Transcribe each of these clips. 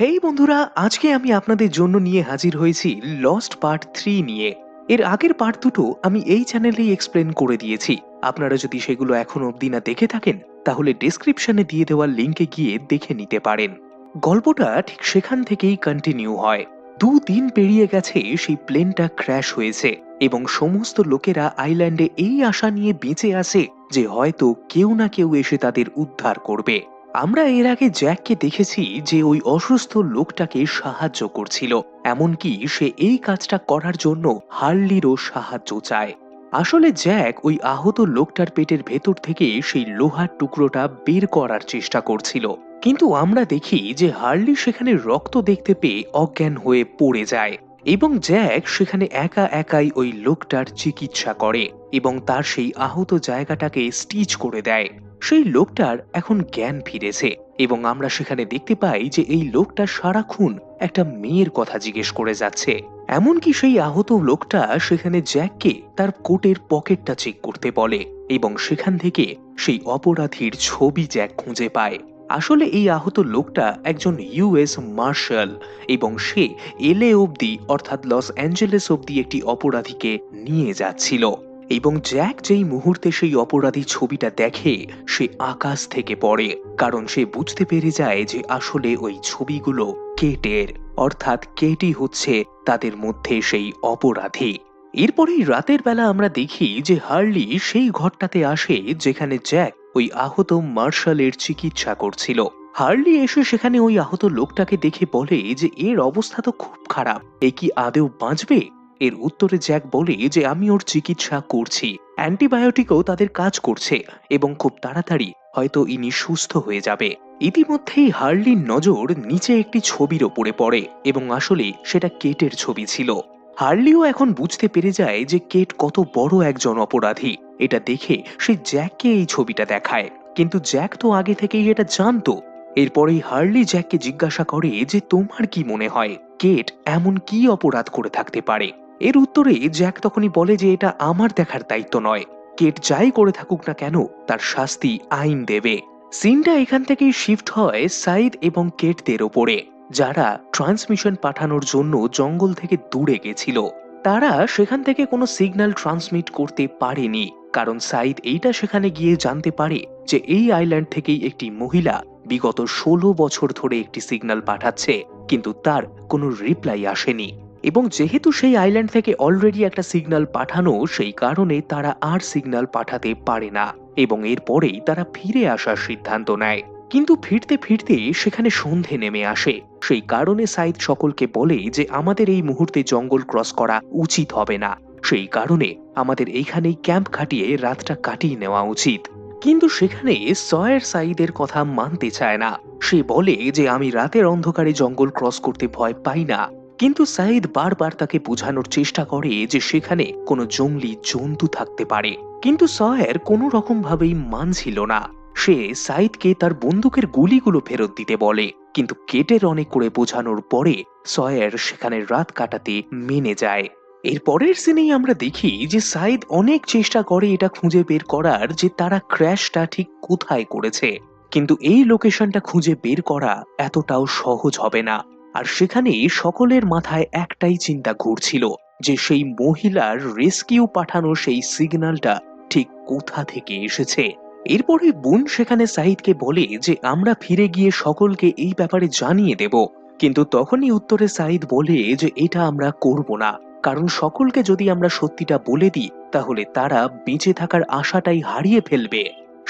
হেই বন্ধুরা, আজকে আমি আপনাদের জন্য নিয়ে হাজির হয়েছি লস্ট পার্ট 3 নিয়ে। এর আগের পার্ট দুটো আমি এই চ্যানেলেই এক্সপ্লেন করে দিয়েছি। আপনারা যদি সেগুলো এখনো অবধি না দেখে থাকেন তাহলে ডেসক্রিপশনে দিয়ে দেওয়া লিংকে গিয়ে দেখে নিতে পারেন। গল্পটা ঠিক সেখান থেকেই কন্টিনিউ হয়। 2 দিন পেরিয়ে গেছে সেই প্লেনটা ক্র্যাশ হয়েছে এবং সমস্ত লোকেরা আইল্যান্ডে এই আশা নিয়ে বেঁচে আছে যে হয়তো কেউ না কেউ এসে তাদের উদ্ধার করবে। আমরা এর আগে জ্যাককে দেখেছি যে ওই অসুস্থ লোকটাকে সাহায্য করছিল, এমনকি সে এই কাজটা করার জন্য হার্লিরও সাহায্য চায়। আসলে জ্যাক ওই আহত লোকটার পেটের ভেতর থেকে সেই লোহার টুকরোটা বের করার চেষ্টা করছিল, কিন্তু আমরা দেখি যে হার্লি সেখানে রক্ত দেখতে পেয়ে অজ্ঞান হয়ে পড়ে যায় এবং জ্যাক সেখানে একা একাই ওই লোকটার চিকিৎসা করে এবং তার সেই আহত জায়গাটাকে স্টিচ করে দেয়। সেই লোকটার এখন জ্ঞান ফিরেছে এবং আমরা সেখানে দেখতে পাই যে এই লোকটা সারাক্ষণ একটা মেয়ের কথা জিজ্ঞেস করে যাচ্ছে। এমনকি সেই আহত লোকটা সেখানে জ্যাককে তার কোটের পকেটটা চেক করতে বলে এবং সেখান থেকে সেই অপরাধীর ছবি জ্যাক খুঁজে পায়। আসলে এই আহত লোকটা একজন ইউএস মার্শাল এবং সে এলএ অবধি অর্থাৎ লস অ্যাঞ্জেলেস অবধি একটি অপরাধীকে নিয়ে যাচ্ছিল এবং জ্যাক যেই মুহূর্তে সেই অপরাধী ছবিটা দেখে সে আকাশ থেকে পড়ে, কারণ সে বুঝতে পেরে যায় যে আসলে ওই ছবিগুলো কেটের, অর্থাৎ কেটি হচ্ছে তাদের মধ্যে সেই অপরাধী। এরপরেই রাতের বেলা আমরা দেখি যে হার্লি সেই ঘরটাতে আসে যেখানে জ্যাক ওই আহত মার্শালের চিকিৎসা করছিল। হার্লি এসে সেখানে ওই আহত লোকটাকে দেখে বলে যে এর অবস্থা তো খুব খারাপ, এ কি আদেও বাঁচবে? এর উত্তরে জ্যাক বলে যে আমি ওর চিকিৎসা করছি, অ্যান্টিবায়োটিকও তাদের কাজ করছে এবং খুব তাড়াতাড়ি হয়তো ইনি সুস্থ হয়ে যাবে। ইতিমধ্যেই হার্লির নজর নিচে একটি ছবির ওপরে পড়ে এবং আসলে সেটা কেটের ছবি ছিল। হার্লিও এখন বুঝতে পেরে যায় যে কেট কত বড় একজন অপরাধী। এটা দেখে সে জ্যাককে এই ছবিটা দেখায়, কিন্তু জ্যাক তো আগে থেকেই এটা জানতো। এরপরেই হার্লি জ্যাককে জিজ্ঞাসা করে যে তোমার কি মনে হয় কেট এমন কি অপরাধ করে থাকতে পারে? এর উত্তরে জ্যাক তখনই বলে যে এটা আমার দেখার দায়িত্ব নয়, কেট যাই করে থাকুক না কেন তার শাস্তি আইন দেবে। সিনটা এখান থেকেই শিফট হয় সাইদ এবং কেটদের ওপরে, যারা ট্রান্সমিশন পাঠানোর জন্য জঙ্গল থেকে দূরে গেছিল। তারা সেখান থেকে কোনো সিগন্যাল ট্রান্সমিট করতে পারেনি, কারণ সাইদ এইটা সেখানে গিয়ে জানতে পারে যে এই আইল্যান্ড থেকেই একটি মহিলা বিগত 16 বছর ধরে একটি সিগন্যাল পাঠাচ্ছে, কিন্তু তার কোনো রিপ্লাই আসেনি এবং যেহেতু সেই আইল্যান্ড থেকে অলরেডি একটা সিগন্যাল পাঠানো, সেই কারণে তারা আর সিগন্যাল পাঠাতে পারে না এবং এরপরেই তারা ফিরে আসার সিদ্ধান্ত নেয়। কিন্তু ফিরতে ফিরতে সেখানে সন্ধে নেমে আসে, সেই কারণে সাইদ সকলকে বলে যে আমাদের এই মুহূর্তে জঙ্গল ক্রস করা উচিত হবে না, সেই কারণে আমাদের এইখানেই ক্যাম্প খাটিয়ে রাতটা কাটিয়ে নেওয়া উচিত। কিন্তু সেখানে সয়ের সাইদের কথা মানতে চায় না। সে বলে যে আমি রাতের অন্ধকারে জঙ্গল ক্রস করতে ভয় পাই না, কিন্তু সাইদ বারবার তাকে বোঝানোর চেষ্টা করে যে সেখানে কোনো জঙ্গলি জন্তু থাকতে পারে, কিন্তু সয়ের কোনো রকম ভাবেই মানছিল না। সে সাইদকে তার বন্দুকের গুলিগুলো ফেরত দিতে বলে, কিন্তু কেটের অনেক করে বোঝানোর পরে সয়ের সেখানে রাত কাটাতে মেনে যায়। এর পরের সিনেই আমরা দেখি যে সাইদ অনেক চেষ্টা করে এটা খুঁজে বের করার যে তারা ক্র্যাশটা ঠিক কোথায় করেছে, কিন্তু এই লোকেশনটা খুঁজে বের করা এতটাও সহজ হবে না। আর সেখানে সকলের মাথায় একটাই চিন্তা ঘুরছিল যে সেই মহিলার রেস্কিউ পাঠানো সেই সিগন্যালটা ঠিক কোথা থেকে এসেছে। এরপরে বোন সেখানে সাইদকে বলে যে আমরা ফিরে গিয়ে সকলকে এই ব্যাপারে জানিয়ে দেব, কিন্তু তখনই উত্তরে সাইদ বলে যে এটা আমরা করব না, কারণ সকলকে যদি আমরা সত্যিটা বলে দিই তাহলে তারা বেঁচে থাকার আশাটাই হারিয়ে ফেলবে।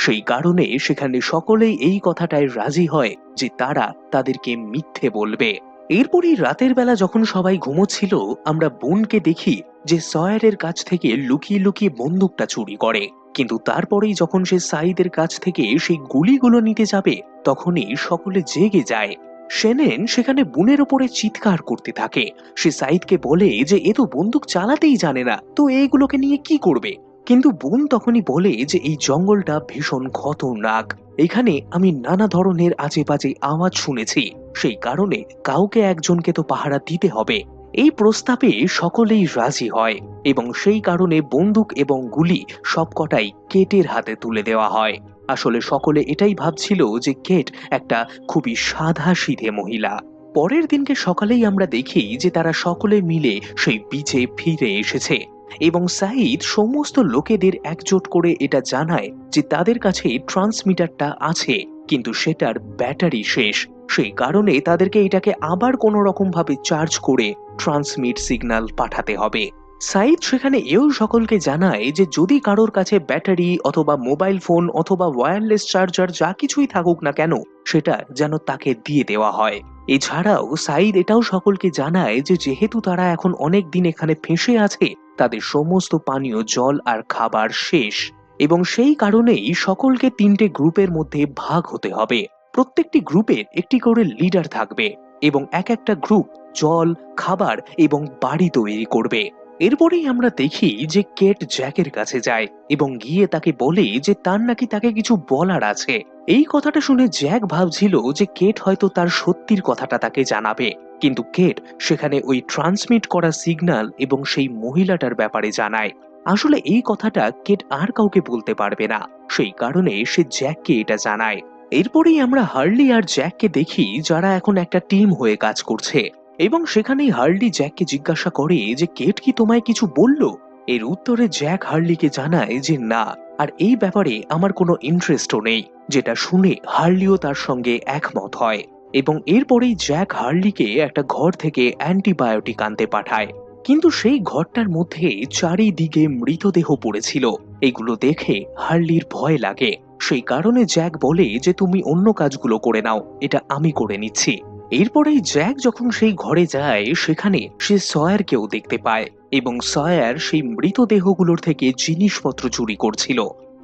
সেই কারণে সেখানে সকলেই এই কথাটায় রাজি হয় যে তারা তাদেরকে মিথ্যে বলবে। এরপরই রাতের বেলা যখন সবাই ঘুমোচ্ছিল, আমরা বোনকে দেখি যে সয়ারের কাছ থেকে লুকিয়ে লুকিয়ে বন্দুকটা চুরি করে, কিন্তু তারপরেই যখন সে সাইদের কাছ থেকে সেই গুলিগুলো নিতে যাবে তখনই সকলে জেগে যায়। শেনেন সেখানে বোনের ওপরে চিৎকার করতে থাকে। সে সাইদকে বলে যে এ তো বন্দুক চালাতেই জানে না, তো এইগুলোকে নিয়ে কি করবে? কিন্তু বোন তখনই বলে যে এই জঙ্গলটা ভীষণ খতরনাক, এখানে আমি নানা ধরনের আজে বাজে আওয়াজ শুনেছি, সেই কারণে কাউকে একজনকে তো পাহারা দিতে হবে। এই প্রস্তাবে সকলেই রাজি হয় এবং সেই কারণে বন্দুক এবং গুলি সবকটাই কেটের হাতে তুলে দেওয়া হয়। আসলে সকলে এটাই ভাবছিল যে কেট একটা খুবই সাধাসিধে মহিলা। পরের দিনকে সকালেই আমরা দেখি যে তারা সকলে মিলে সেই বিচে ফিরে এসেছে এবং সাঈদ সমস্ত লোকেদের একজোট করে এটা জানায় যে তাদের কাছে ট্রান্সমিটারটা আছে, কিন্তু সেটার ব্যাটারি শেষ। সেই কারণে তাদেরকে এটাকে আবার কোনো রকম ভাবে চার্জ করে ট্রান্সমিট সিগন্যাল পাঠাতে হবে। সাঈদ সেখানে এও সকলকে জানায় যে যদি কারোর কাছে ব্যাটারি অথবা মোবাইল ফোন অথবা ওয়্যারলেস চার্জার যা কিছুই থাকুক না কেন, সেটা যেন তাকে দিয়ে দেওয়া হয়। এছাড়াও সাঈদ এটাও সকলকে জানায় যে যেহেতু তারা এখন অনেক দিন এখানে ফেঁসে আছে, তাদের সমস্ত পানীয় জল আর খাবার শেষ এবং সেই কারণেই সকলকে 3টে গ্রুপের মধ্যে ভাগ হতে হবে। প্রত্যেকটি গ্রুপের একটি করে লিডার থাকবে এবং এক একটা গ্রুপ জল, খাবার এবং বাড়ি তৈরি করবে। এরপরেই আমরা দেখি যে কেট জ্যাকের কাছে যায় এবং গিয়ে তাকে বলে যে তার নাকি তাকে কিছু বলার আছে। এই কথাটা শুনে জ্যাক ভাবছিল যে কেট হয়তো তার সত্যির কথাটা তাকে জানাবে, কিন্তু কেট সেখানে ওই ট্রান্সমিট করা সিগন্যাল এবং সেই মহিলাটার ব্যাপারে জানায়। আসলে এই কথাটা কেট আর কাউকে বলতে পারবে না, সেই কারণে সে জ্যাককে এটা জানায়। এরপরেই আমরা হার্লি আর জ্যাককে দেখি যারা এখন একটা টিম হয়ে কাজ করছে এবং সেখানেই হার্লি জ্যাককে জিজ্ঞাসা করে যে কেট কি তোমায় কিছু বলল। এর উত্তরে জ্যাক হার্লিকে জানায় যে না, আর এই ব্যাপারে আমার কোনো ইন্টারেস্টও নেই, যেটা শুনে হার্লিও তার সঙ্গে একমত হয় এবং এরপরেই জ্যাক হার্লিকে একটা ঘর থেকে অ্যান্টিবায়োটিক আনতে পাঠায়। কিন্তু সেই ঘরটার মধ্যে চারিদিকে মৃতদেহ পড়েছিল। এগুলো দেখে হার্লির ভয় লাগে, সেই কারণে জ্যাক বলে যে তুমি অন্য কাজগুলো করে নাও, এটা আমি করে নিচ্ছি। এরপরেই জ্যাক যখন সেই ঘরে যায় সেখানে সে সয়ারকেও দেখতে পায় এবং সয়ার সেই মৃতদেহগুলোর থেকে জিনিসপত্র চুরি করছিল।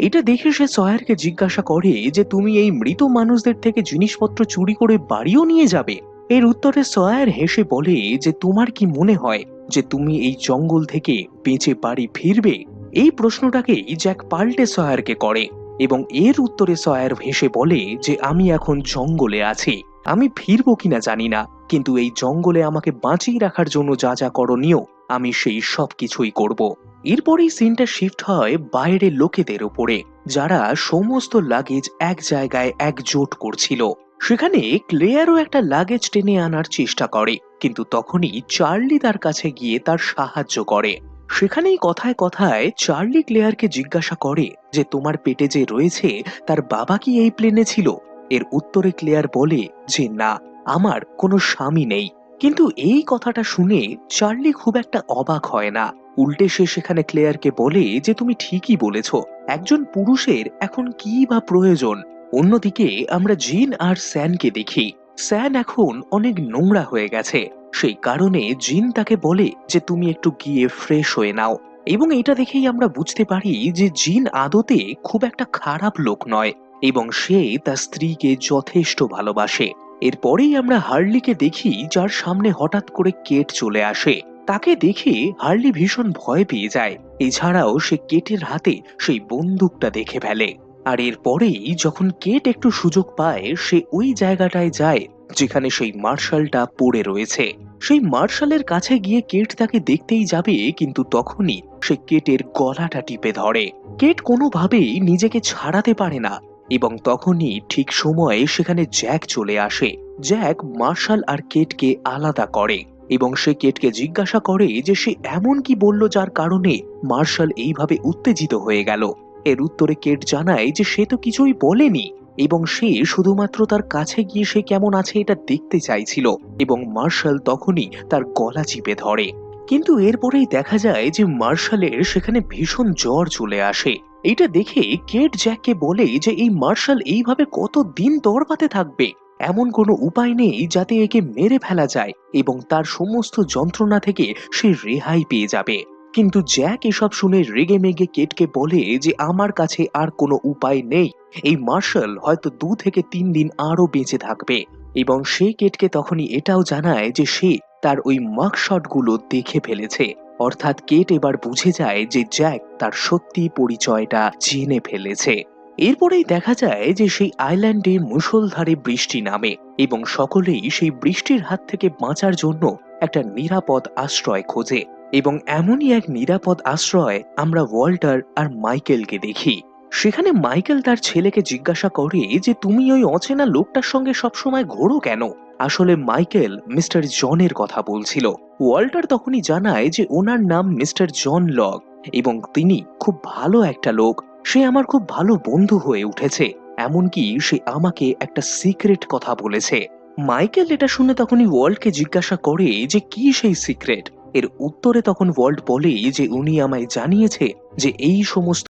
এটা দেখে সে সয়ারকে জিজ্ঞাসা করে যে তুমি এই মৃত মানুষদের থেকে জিনিসপত্র চুরি করে বাড়িও নিয়ে যাবে। এর উত্তরে সয়ার হেসে বলে যে তোমার কি মনে হয় যে তুমি এই জঙ্গল থেকে বেঁচে বাড়ি ফিরবে? এই প্রশ্নটাকেই জ্যাক পাল্টে সয়ারকে করে এবং এর উত্তরে সয়ার হেসে বলে যে আমি এখন জঙ্গলে আছি, আমি ফিরবো কিনা জানি না, কিন্তু এই জঙ্গলে আমাকে বাঁচিয়ে রাখার জন্য যা যা করণীয় আমি সেই সব কিছুই করব। এরপরেই সিনটা শিফট হয় বাইরের লোকেদের উপরে, যারা সমস্ত লাগেজ এক জায়গায় একজোট করছিল। সেখানে ক্লেয়ারও একটা লাগেজ টেনে আনার চেষ্টা করে, কিন্তু তখনই চার্লি তার কাছে গিয়ে তার সাহায্য করে। সেখানেই কথায় কথায় চার্লি ক্লেয়ারকে জিজ্ঞাসা করে যে তোমার পেটে যে রয়েছে তার বাবা কি এই প্লেনে ছিল? এর উত্তরে ক্লেয়ার বলে যে না, আমার কোনো স্বামী নেই। কিন্তু এই কথাটা শুনে চার্লি খুব একটা অবাক হয় না, উল্টে সে সেখানে ক্লেয়ারকে বলে যে তুমি ঠিকই বলেছ, একজন পুরুষের এখন কি বা প্রয়োজন। অন্যদিকে আমরা জিন আর স্যানকে দেখি। স্যান এখন অনেক নোংরা হয়ে গেছে, সেই কারণে জিন তাকে বলে যে তুমি একটু গিয়ে ফ্রেশ হয়ে নাও এবং এটা দেখেই আমরা বুঝতে পারি যে জিন আদতে খুব একটা খারাপ লোক নয় এবং সে তার স্ত্রীকে যথেষ্ট ভালোবাসে। এরপরেই আমরা হার্লিকে দেখি যার সামনে হঠাৎ করে কেট চলে আসে। তাকে দেখে হার্লি ভীষণ ভয় পেয়ে যায়, এছাড়াও সে কেটের হাতে সেই বন্দুকটা দেখে ফেলে। আর এরপরেই যখন কেট একটু সুযোগ পায় সে ওই জায়গাটায় যায় যেখানে সেই মার্শালটা পড়ে রয়েছে। সেই মার্শালের কাছে গিয়ে কেট তাকে দেখতেই যাবে, কিন্তু তখনই সে কেটের গলাটা টিপে ধরে। কেট কোনোভাবেই নিজেকে ছাড়াতে পারে না এবং তখনই ঠিক সময়ে সেখানে জ্যাক চলে আসে। জ্যাক মার্শাল আর কেটকে আলাদা করে এবং সে কেটকে জিজ্ঞাসা করে যে সে এমন কি বলল যার কারণে মার্শাল এইভাবে উত্তেজিত হয়ে গেল। এর উত্তরে কেট জানায় যে সে তো কিছুই বলেনি এবং সে শুধুমাত্র তার কাছে গিয়ে সে কেমন আছে এটা দেখতে চাইছিল এবং মার্শাল তখনই তার গলা চিপে ধরে। কিন্তু এরপরেই দেখা যায় যে মার্শালের সেখানে ভীষণ জ্বর চলে আসে। এটা দেখে কেট জ্যাককে বলে যে এই মার্শাল এইভাবে কতদিন তরপাতে থাকবে, এমন কোনো উপায় নেই যাতে একে মেরে ফেলা যায় এবং তার সমস্ত যন্ত্রণা থেকে সে রেহাই পেয়ে যাবে। কিন্তু জ্যাক এসব শুনে রেগে মেগে কেটকে বলে যে আমার কাছে আর কোনো উপায় নেই, এই মার্শাল হয়তো 2 থেকে 3 দিন আরো বেঁচে থাকবে এবং সে কেটকে তখনই এটাও জানায় যে সে তার ওই মাগশট গুলো দেখে ফেলেছে। অর্থাৎ কেট এবার বুঝে যায় যে জ্যাক তার সত্যি পরিচয়টা জেনে ফেলেছে। এরপরেই দেখা যায় যে সেই আইল্যান্ডে মুষলধারে বৃষ্টি নামে এবং সকলেই সেই বৃষ্টির হাত থেকে বাঁচার জন্য একটা নিরাপদ আশ্রয় খোঁজে এবং এমনই এক নিরাপদ আশ্রয় আমরা ওয়াল্টার আর মাইকেলকে দেখি। সেখানে মাইকেল তার ছেলেকে জিজ্ঞাসা করে যে তুমি ওই অচেনা লোকটার সঙ্গে সবসময় ঘোরো কেন? আসলে মাইকেল মিস্টার জনের কথা বলছিল। ওয়াল্টার তখনই জানায় যে ওনার নাম মিস্টার জন লগ এবং তিনি খুব ভালো একটা লোক। সে আমার খুব ভালো বন্ধু হয়ে উঠেছে, এমনকি সে আমাকে একটা সিক্রেট কথা বলেছে। মাইকেল এটা শুনে তখনই ওয়াল্টকে জিজ্ঞাসা করে যে কি সেই সিক্রেট। এর উত্তরে তখন ওয়াল্ট বলে যে উনি আমায় জানিয়েছে যে এই সমস্ত